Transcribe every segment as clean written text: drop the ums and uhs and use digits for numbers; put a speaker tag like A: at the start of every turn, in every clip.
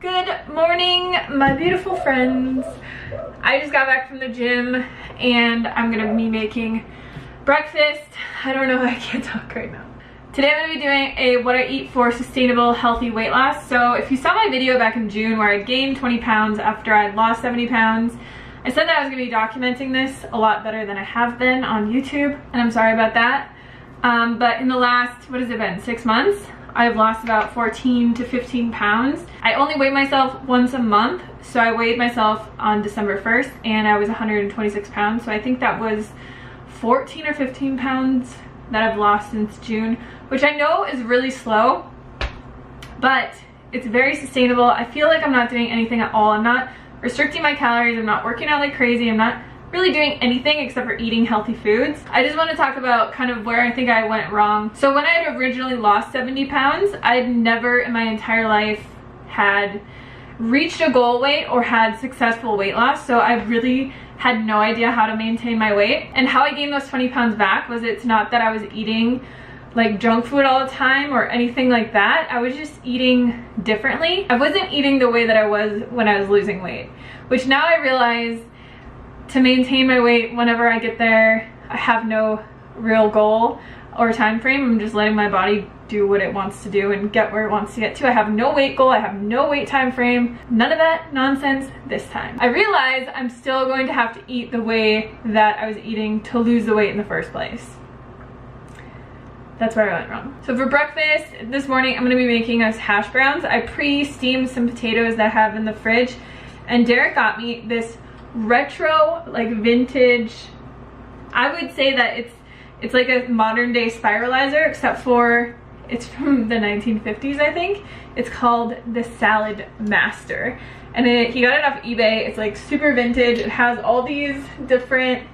A: Good morning, my beautiful friends. I just got back from the gym and I'm gonna be making breakfast. I don't know, I can't talk right now. Today I'm gonna be doing a what I eat for sustainable healthy weight loss. So if you saw my video back in June where I gained 20 pounds after I lost 70 pounds, I said that I was gonna be documenting this a lot better than I have been on YouTube, and I'm sorry about that. But in the last, what has it been, 6 months? I've lost about 14 to 15 pounds. I only weigh myself once a month. So I weighed myself on December 1st and I was 126 pounds. So I think that was 14 or 15 pounds that I've lost since June, which I know is really slow, but it's very sustainable. I feel like I'm not doing anything at all. I'm not restricting my calories. I'm not working out like crazy. I'm not really doing anything except for eating healthy foods. I just want to talk about kind of where I think I went wrong. So when I had originally lost 70 pounds, I'd never in my entire life had reached a goal weight or had successful weight loss. So I really had no idea how to maintain my weight. And how I gained those 20 pounds back was, it's not that I was eating like junk food all the time or anything like that. I was just eating differently. I wasn't eating the way that I was when I was losing weight, which now I realize to maintain my weight whenever I get there, I have no real goal or time frame. I'm just letting my body do what it wants to do and get where it wants to get to. I have no weight goal, I have no weight time frame, none of that nonsense this time. I realize I'm still going to have to eat the way that I was eating to lose the weight in the first place. That's where I went wrong. So for breakfast this morning, I'm gonna be making us hash browns. I pre-steamed some potatoes that I have in the fridge, and Derek got me this retro, like vintage, I would say that it's like a modern day spiralizer, except for it's from the 1950s, I think. It's called the Salad Master, and he got it off eBay. It's like super vintage. It has all these different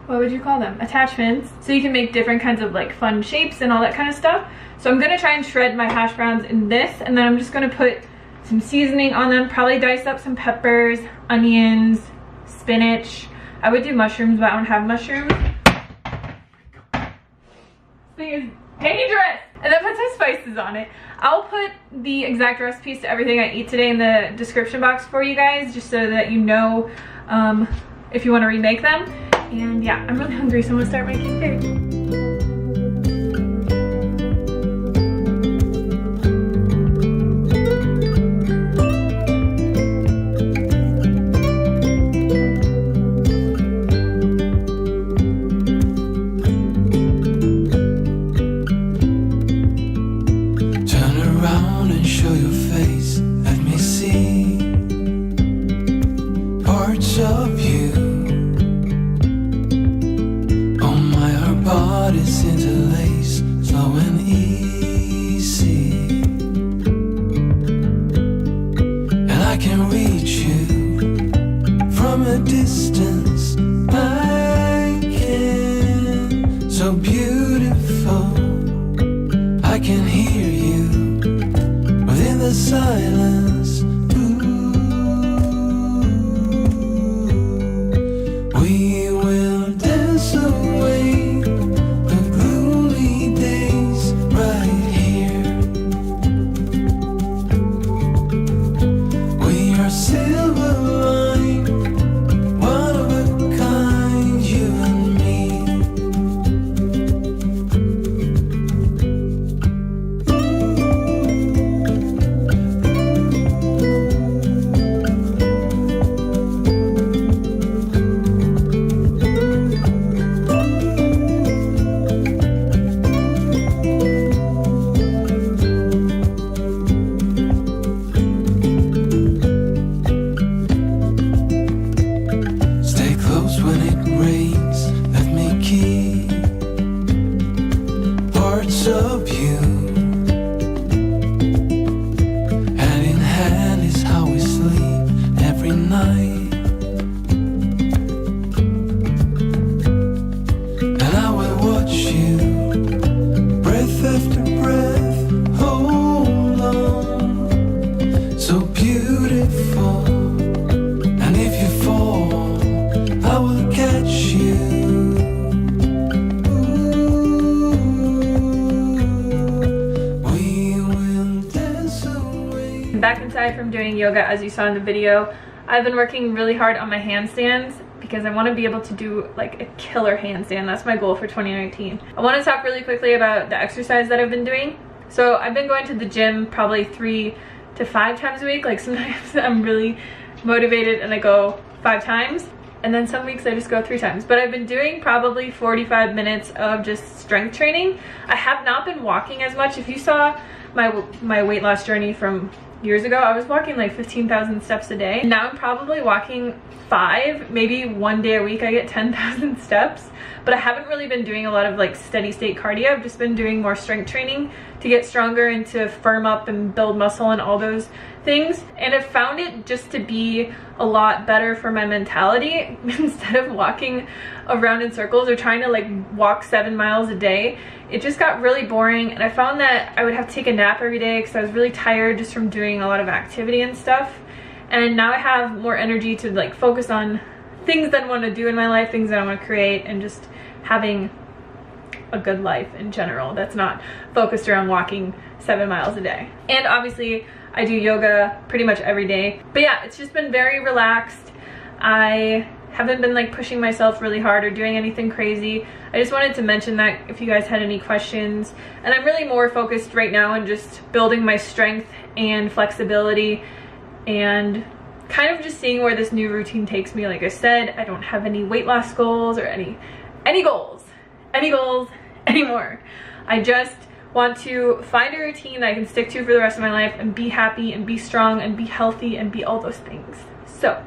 A: what would you call them, attachments, so you can make different kinds of like fun shapes and all that kind of stuff. So I'm gonna try and shred my hash browns in this, and then I'm just gonna put some seasoning on them, probably dice up some peppers, onions, spinach. I would do mushrooms, but I don't have mushrooms. This thing is dangerous! And then put some spices on it. I'll put the exact recipes to everything I eat today in the description box for you guys, just so that you know if you want to remake them. And yeah, I'm really hungry, so I'm gonna start making food. back inside from doing yoga. As you saw in the video, I've been working really hard on my handstands because I want to be able to do like a killer handstand. That's my goal for 2019. I want to talk really quickly about the exercise that I've been doing. So I've been going to the gym probably 3 to 5 times a week. Like sometimes I'm really motivated and I go 5 times, and then some weeks I just go 3 times. But I've been doing probably 45 minutes of just strength training. I have not been walking as much. If you saw my weight loss journey from years ago, I was walking like 15,000 steps a day. Now I'm probably walking 5, maybe 1 day a week I get 10,000 steps. But I haven't really been doing a lot of like steady state cardio. I've just been doing more strength training to get stronger and to firm up and build muscle and all those things. And I've found it just to be a lot better for my mentality. Instead of walking around in circles or trying to like walk 7 miles a day, it just got really boring. And I found that I would have to take a nap every day because I was really tired just from doing a lot of activity and stuff. And now I have more energy to like focus on things that I want to do in my life, things that I want to create, and just having a good life in general that's not focused around walking 7 miles a day. And obviously I do yoga pretty much every day. But yeah, it's just been very relaxed. I haven't been like pushing myself really hard or doing anything crazy. I just wanted to mention that if you guys had any questions. And I'm really more focused right now on just building my strength and flexibility and kind of just seeing where this new routine takes me. Like I said, I don't have any weight loss goals or any goals anymore. I just want to find a routine that I can stick to for the rest of my life and be happy and be strong and be healthy and be all those things. So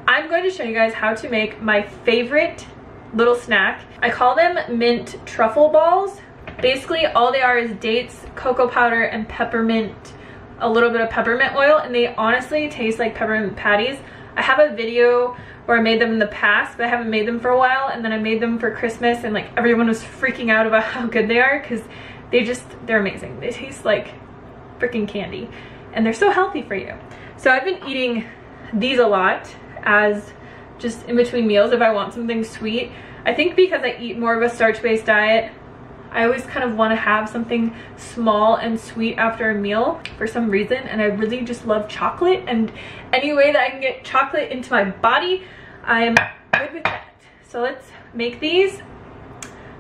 A: I'm going to show you guys how to make my favorite little snack. I call them mint truffle balls. Basically all they are is dates, cocoa powder, and peppermint, a little bit of peppermint oil, and they honestly taste like peppermint patties. I have a video where I made them in the past, but I haven't made them for a while, and then I made them for Christmas, and like everyone was freaking out about how good they are because they're amazing. They taste like freaking candy and they're so healthy for you. So I've been eating these a lot as just in between meals if I want something sweet. I think because I eat more of a starch-based diet, I always kind of want to have something small and sweet after a meal for some reason, and I really just love chocolate, and any way that I can get chocolate into my body, I am good with that. So let's make these.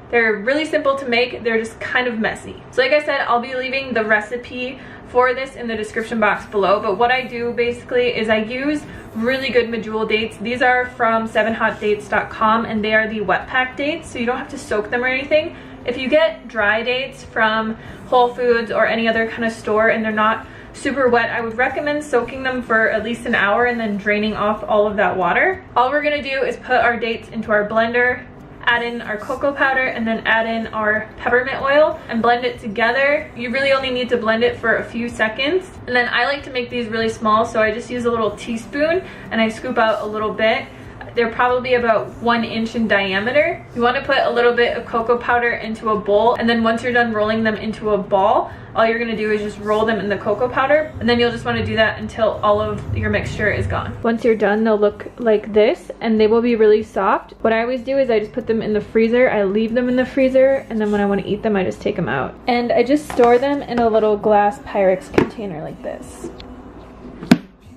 A: They're really simple to make. They're just kind of messy. So like I said, I'll be leaving the recipe for this in the description box below, but what I do basically is I use really good medjool dates. These are from 7hotdates.com, and they are the wet pack dates, so you don't have to soak them or anything. If you get dry dates from Whole Foods or any other kind of store and they're not super wet, I would recommend soaking them for at least an hour and then draining off all of that water. All we're gonna do is put our dates into our blender, add in our cocoa powder, and then add in our peppermint oil and blend it together. You really only need to blend it for a few seconds. And then I like to make these really small, so I just use a little teaspoon and I scoop out a little bit. They're probably about 1 inch in diameter. You want to put a little bit of cocoa powder into a bowl, and then once you're done rolling them into a ball, all you're going to do is just roll them in the cocoa powder, and then you'll just want to do that until all of your mixture is gone. Once you're done, they'll look like this, and they will be really soft. What I always do is I just put them in the freezer. I leave them in the freezer, and then when I want to eat them, I just take them out. And I just store them in a little glass Pyrex container like this.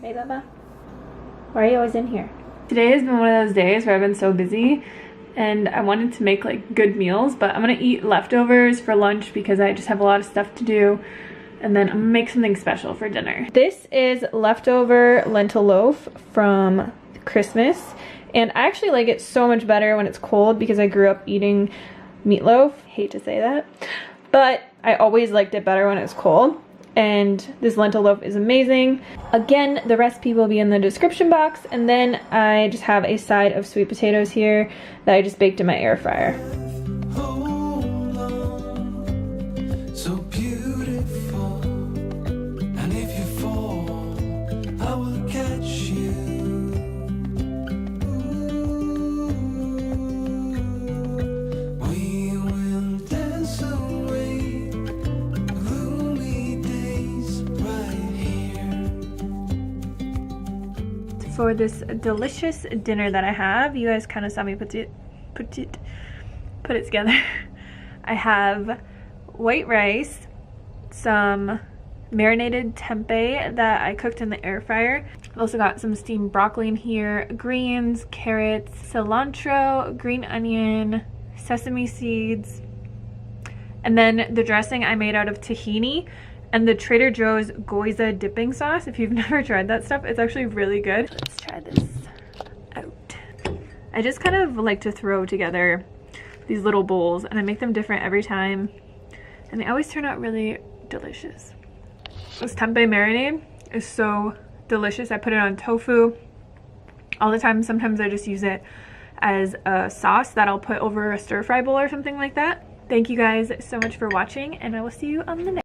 A: Hey, Baba. Why are you always in here? Today has been one of those days where I've been so busy and I wanted to make like good meals, but I'm gonna eat leftovers for lunch because I just have a lot of stuff to do, and then I'm gonna make something special for dinner. This is leftover lentil loaf from Christmas, and I actually like it so much better when it's cold because I grew up eating meatloaf. Hate to say that, but I always liked it better when it's cold. And this lentil loaf is amazing. Again, the recipe will be in the description box, and then I just have a side of sweet potatoes here that I just baked in my air fryer. For this delicious dinner that I have, you guys kind of saw me put it together. I have white rice, some marinated tempeh that I cooked in the air fryer. I've also got some steamed broccoli in here, greens, carrots, cilantro, green onion, sesame seeds, and then the dressing I made out of tahini and the Trader Joe's Gyoza dipping sauce. If you've never tried that stuff, it's actually really good. Let's try this out. I just kind of like to throw together these little bowls, and I make them different every time, and they always turn out really delicious. This tempeh marinade is so delicious. I put it on tofu all the time. Sometimes I just use it as a sauce that I'll put over a stir fry bowl or something like that. Thank you guys so much for watching, and I will see you on the next